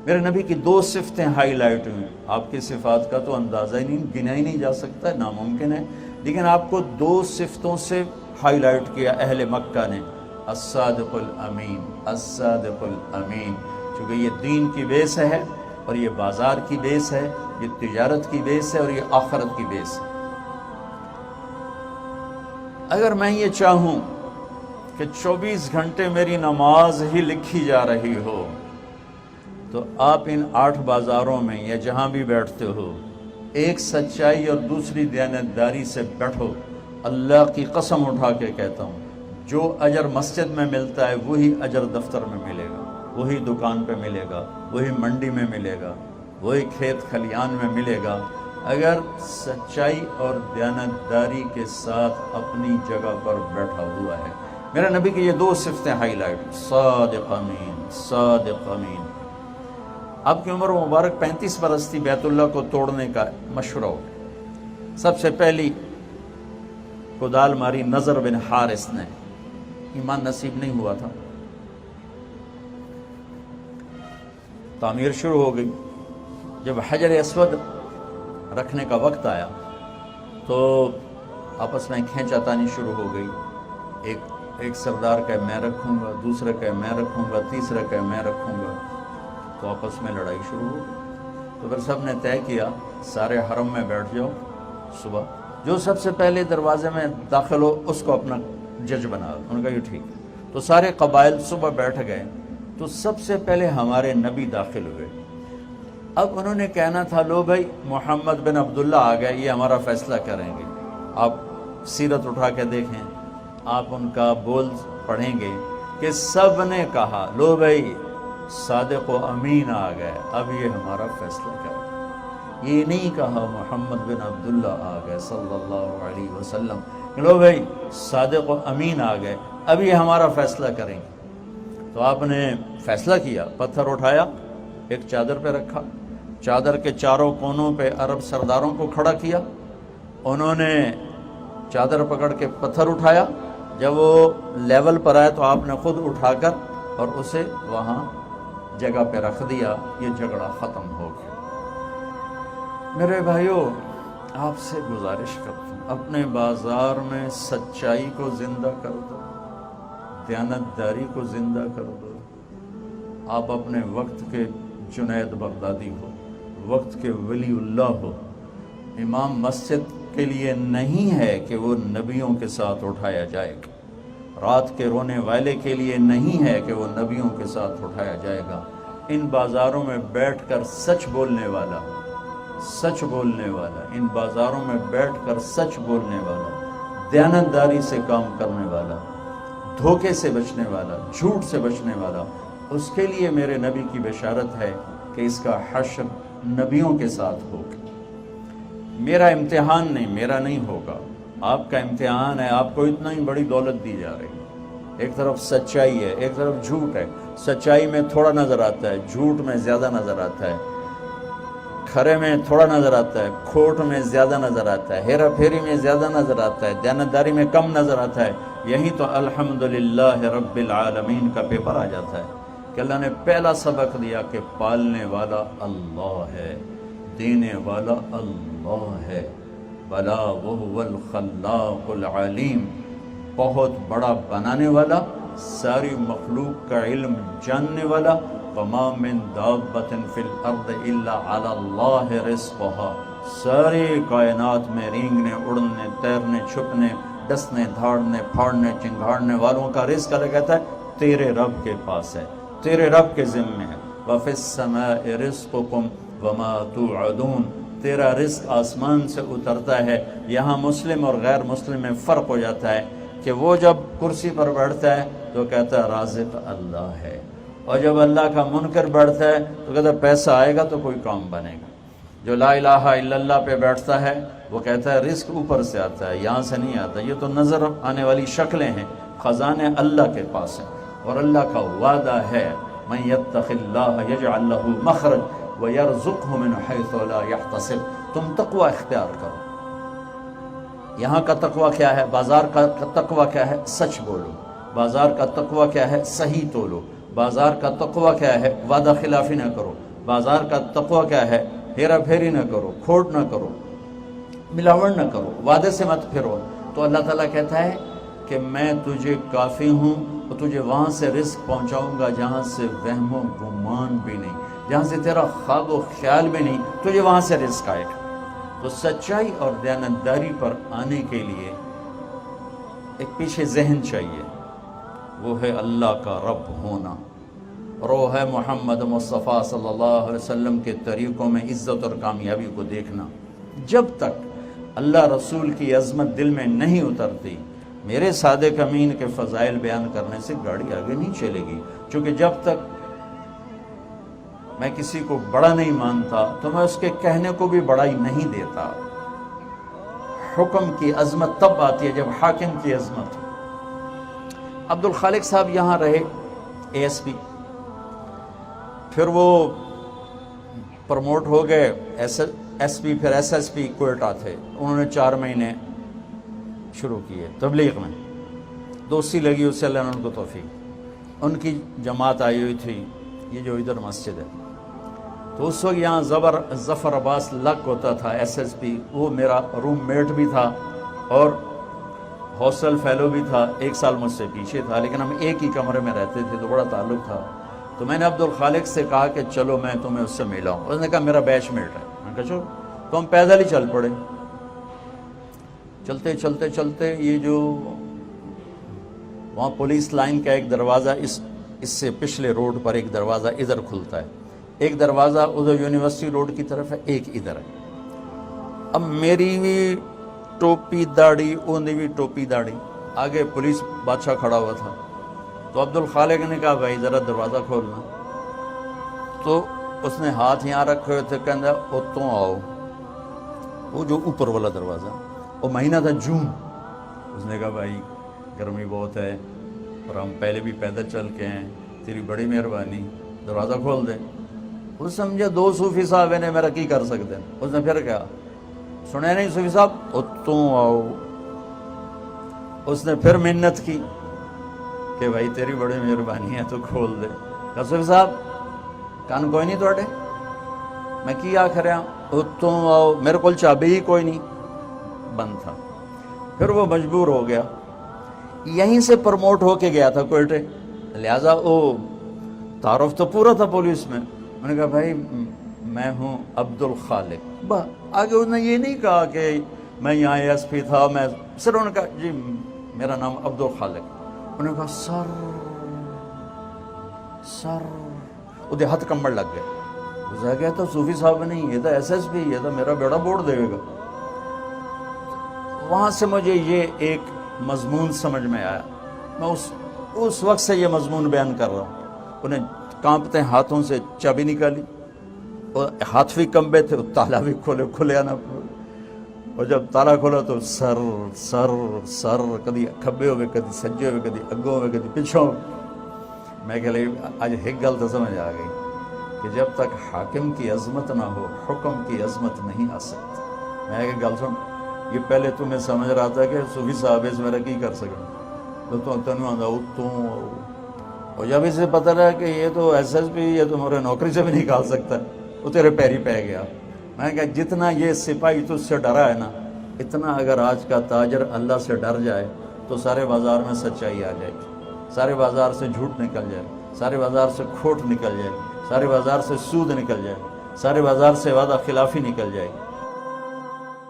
میرے نبی کی 2 صفتیں ہائی لائٹ ہوئیں. آپ کی صفات کا تو اندازہ ہی نہیں، گنا ہی نہیں جا سکتا ہے، ناممکن ہے، لیکن آپ کو 2 صفتوں سے ہائی لائٹ کیا اہل مکہ نے. الصادق الامین، الصادق الامین، چونکہ یہ دین کی بیس ہے اور یہ بازار کی بیس ہے، یہ تجارت کی بیس ہے اور یہ آخرت کی بیس ہے. اگر میں یہ چاہوں کہ 24 گھنٹے میری نماز ہی لکھی جا رہی ہو تو آپ ان 8 بازاروں میں یا جہاں بھی بیٹھتے ہو ایک سچائی اور دوسری دیانتداری سے بیٹھو. اللہ کی قسم اٹھا کے کہتا ہوں، جو اجر مسجد میں ملتا ہے وہی اجر دفتر میں ملے گا، وہی دکان پہ ملے گا، وہی منڈی میں ملے گا، وہی کھیت کھلیان میں ملے گا، اگر سچائی اور دیانتداری کے ساتھ اپنی جگہ پر بیٹھا ہوا ہے. میرا نبی کی یہ 2 صفتیں ہائی لائٹ، صادق امین، صادق امین. آپ کی عمر مبارک 35 برس تھی بیت اللہ کو توڑنے کا مشورہ ہو. سب سے پہلی کدال ماری نظر بن حارث نے، ایمان نصیب نہیں ہوا تھا. تعمیر شروع ہو گئی. جب حجر اسود رکھنے کا وقت آیا تو آپس میں کھینچا تانی شروع ہو گئی. ایک سردار کہ میں رکھوں گا، دوسرا کہ میں رکھوں گا، تیسرا کہ میں رکھوں گا، تو آپس میں لڑائی شروع ہو گئی. تو پھر سب نے طے کیا سارے حرم میں بیٹھ جاؤ، صبح جو سب سے پہلے دروازے میں داخل ہو اس کو اپنا جج بنا. انہوں نے کہا یہ ٹھیک ہے. تو سارے قبائل صبح بیٹھ گئے تو سب سے پہلے ہمارے نبی داخل ہوئے. اب انہوں نے کہنا تھا لو بھائی محمد بن عبداللہ آ گئے، یہ ہمارا فیصلہ کریں گے. آپ سیرت اٹھا کے دیکھیں، آپ ان کا بول پڑھیں گے کہ سب نے کہا لو بھائی صادق و امین آ گئے، اب یہ ہمارا فیصلہ کریں. یہ نہیں کہا محمد بن عبداللہ آ گئے صلی اللہ علیہ وسلم کہ لو بھائی صادق و امین آ گئے، اب یہ ہمارا فیصلہ کریں گے. تو آپ نے فیصلہ کیا، پتھر اٹھایا، ایک چادر پہ رکھا، چادر کے چاروں کونوں پہ عرب سرداروں کو کھڑا کیا. انہوں نے چادر پکڑ کے پتھر اٹھایا، جب وہ لیول پر آئے تو آپ نے خود اٹھا کر اور اسے وہاں جگہ پہ رکھ دیا. یہ جھگڑا ختم ہو گیا. میرے بھائیوں، آپ سے گزارش کرتا ہوں اپنے بازار میں سچائی کو زندہ کر دو، دیانتداری کو زندہ کر دو. آپ اپنے وقت کے جنید بغدادی ہو، وقت کے ولی اللہ ہو. امام مسجد کے لیے نہیں ہے کہ وہ نبیوں کے ساتھ اٹھایا جائے گا، رات کے رونے والے کے لیے نہیں ہے کہ وہ نبیوں کے ساتھ اٹھایا جائے گا. ان بازاروں میں بیٹھ کر سچ بولنے والا، سچ بولنے والا، ان بازاروں میں بیٹھ کر سچ بولنے والا، دیانتداری سے کام کرنے والا، دھوکے سے بچنے والا، جھوٹ سے بچنے والا، اس کے لیے میرے نبی کی بشارت ہے کہ اس کا حشر نبیوں کے ساتھ ہوگا. میرا امتحان نہیں، میرا نہیں ہوگا، آپ کا امتحان ہے. آپ کو اتنا ہی بڑی دولت دی جا رہی ہے. ایک طرف سچائی ہے، ایک طرف جھوٹ ہے. سچائی میں تھوڑا نظر آتا ہے، جھوٹ میں زیادہ نظر آتا ہے. کھرے میں تھوڑا نظر آتا ہے، کھوٹ میں زیادہ نظر آتا ہے، ہیرا پھیری میں زیادہ نظر آتا ہے، دیانتداری میں کم نظر آتا ہے. یہی تو الحمدللہ رب العالمین کا پیپر آ جاتا ہے کہ اللہ نے پہلا سبق دیا کہ پالنے والا اللہ ہے، دینے والا اللہ ہے. بلا وہو الخلاق العلیم، بہت بڑا بنانے والا، ساری مخلوق کا علم جاننے والا. وما من دابۃ فی الارض الا علی اللہ رزقها، ساری کائنات میں رینگنے، اڑنے، تیرنے، چھپنے، ڈسنے، دھاڑنے، پھاڑنے، چنگھاڑنے والوں کا رزق اللہ کہتا ہے تیرے رب کے پاس ہے، تیرے رب کے ذمے ہے. وفی السماء رزقکم وما توعدون، تیرا رزق آسمان سے اترتا ہے. یہاں مسلم اور غیر مسلم میں فرق ہو جاتا ہے کہ وہ جب کرسی پر بیٹھتا ہے تو کہتا ہے رازق اللہ ہے، اور جب اللہ کا منکر بیٹھتا ہے تو کہتا ہے پیسہ آئے گا تو کوئی کام بنے گا. جو لا الہ الا اللہ پہ بیٹھتا ہے وہ کہتا ہے رزق اوپر سے آتا ہے، یہاں سے نہیں آتا. یہ تو نظر آنے والی شکلیں ہیں، خزانے اللہ کے پاس ہیں. اور اللہ کا وعدہ ہے من یتق اللہ یجعل لہ مخرج ویرزقہ من حیث لا یحتسب. تم تقوی اختیار کرو. یہاں کا تقوی کیا ہے؟ بازار کا تقوی کیا ہے؟ سچ بولو. بازار کا تقوی کیا ہے؟ صحیح تولو. بازار کا تقوی کیا ہے؟ وعدہ خلافی نہ کرو. بازار کا تقوی کیا ہے؟ ہیرا پھیری نہ کرو، کھوٹ نہ کرو، ملاوٹ نہ کرو، وعدے سے مت پھرو۔ تو اللہ تعالیٰ کہتا ہے کہ میں تجھے کافی ہوں اور تجھے وہاں سے رزق پہنچاؤں گا جہاں سے وہم و گمان بھی نہیں، جہاں سے تیرا خواب و خیال بھی نہیں، تجھے وہاں سے رزق آئے گا۔ تو سچائی اور دیانتداری پر آنے کے لیے ایک پیچھے ذہن چاہیے، وہ ہے اللہ کا رب ہونا، اور وہ ہے محمد مصطفیٰ صلی اللہ علیہ وسلم کے طریقوں میں عزت اور کامیابی کو دیکھنا۔ جب تک اللہ رسول کی عظمت دل میں نہیں اترتی، میرے صادق امین کے فضائل بیان کرنے سے گاڑی آگے نہیں چلے گی، چونکہ جب تک میں کسی کو بڑا نہیں مانتا تو میں اس کے کہنے کو بھی بڑائی نہیں دیتا۔ حکم کی عظمت تب آتی ہے جب حاکم کی عظمت ہو۔ عبد الخالق صاحب یہاں رہے اے ایس پی، پھر وہ پروموٹ ہو گئے ایس پی، پھر ایس ایس پی کوئٹہ تھے۔ انہوں نے 4 مہینے شروع کیے تبلیغ میں، دوستی لگی اس سے، اللہ نے ان کو توفیق۔ ان کی جماعت آئی ہوئی تھی، یہ جو ادھر مسجد ہے، تو اس وقت یہاں ظفر عباس لک ہوتا تھا ایس ایس پی، وہ میرا روم میٹ بھی تھا اور ہاسٹل فیلو بھی تھا، 1 سال مجھ سے پیچھے تھا، لیکن ہم ایک ہی کمرے میں رہتے تھے تو بڑا تعلق تھا۔ تو میں نے عبد الخالق سے کہا کہ چلو میں تمہیں اس سے ملاؤں، اس نے کہا میرا بیچ میٹ ہے۔ میں نے کہا چلو، تو ہم پیدل ہی چل پڑے۔ چلتے چلتے چلتے یہ جو وہاں پولیس لائن کا ایک دروازہ، اس سے پچھلے روڈ پر ایک دروازہ ادھر کھلتا ہے، ایک دروازہ ادھر یونیورسٹی روڈ کی طرف ہے، ایک ادھر ہے۔ اب میری بھی ٹوپی داڑھی، اونی بھی ٹوپی داڑھی، آگے پولیس بادشاہ کھڑا ہوا تھا۔ تو عبد الخالق نے کہا بھائی ذرا دروازہ کھولنا، تو اس نے ہاتھ یہاں رکھے ہوئے تھے، کہنا اتوں آؤ، وہ جو اوپر والا دروازہ، وہ مہینہ تھا جون۔ اس نے کہا بھائی گرمی بہت ہے اور ہم پہلے بھی پیدل چل کے ہیں، تیری بڑی مہربانی، دروازہ کھول دے۔ اس سمجھے 2 صوفی صاحب نے میرا کی کر سکتے ہیں۔ اس نے پھر کہا سنے نہیں صوفی صاحب اتوں آؤ۔ اس نے پھر منت کی کہ بھائی تیری بڑی مہربانی ہے تو کھول دے۔ کہا صوفی صاحب کان کوئی نہیں توڑے؟ میں کی آخر اتوں آؤ، میرے کو چابی ہی کوئی نہیں، بند تھا۔ پھر وہ مجبور ہو گیا، یہیں سے پروموٹ ہو کے گیا تھا کوئٹے، لہٰذا وہ تعارف تو پورا تھا پولیس میں۔ میں نے کہا بھائی میں ہوں عبد الخالق، آگے انہوں نے یہ نہیں کہا کہ میں یہاں اے ایس پی تھا، میں صرف انہوں نے کہا جی میرا نام عبد الخالق۔ انہوں نے کہا سر ادھر ہاتھ کمبڑ لگ گئے۔ اسے کہا تو صوفی صاحب نہیں، یہ تو ایس ایس پی، یہ تو میرا بیڑا بورڈ دے گا۔ وہاں سے مجھے یہ ایک مضمون سمجھ میں آیا، میں اس وقت سے یہ مضمون بیان کر رہا ہوں۔ انہیں کانپتے ہاتھوں سے چابی نکالی، اور ہاتھ بھی کمبے تھے، تالا بھی کھلے آنا، اور جب تالا کھولا تو سر سر سر، کدی کھبے ہوئے، کدی سجے ہوئے، کدی اگوں ہوئے، کدی پچھوں۔ میں کہ آج ایک گل تو سمجھ آ گئی کہ جب تک حاکم کی عظمت نہ ہو حکم کی عظمت نہیں آ سکتی۔ میں کہ گل سن، یہ پہلے تمہیں سمجھ رہا تھا کہ صوفی صاحب اس میرا کی کر سکیں، تو تنوع آدھا اتوں، اور جب اسے پتہ رہا کہ یہ تو ایس ایس پی، یہ تو میرے نوکری سے بھی نکال سکتا ہے، وہ تیرے پیری پہ گیا۔ میں نے کہا جتنا یہ سپاہی تجھ سے ڈرا ہے نا، اتنا اگر آج کا تاجر اللہ سے ڈر جائے تو سارے بازار میں سچائی آ جائے گی، سارے بازار سے جھوٹ نکل جائے، سارے بازار سے کھوٹ نکل جائے، سارے بازار سے سود نکل جائے، سارے بازار سے وعدہ خلافی نکل جائے۔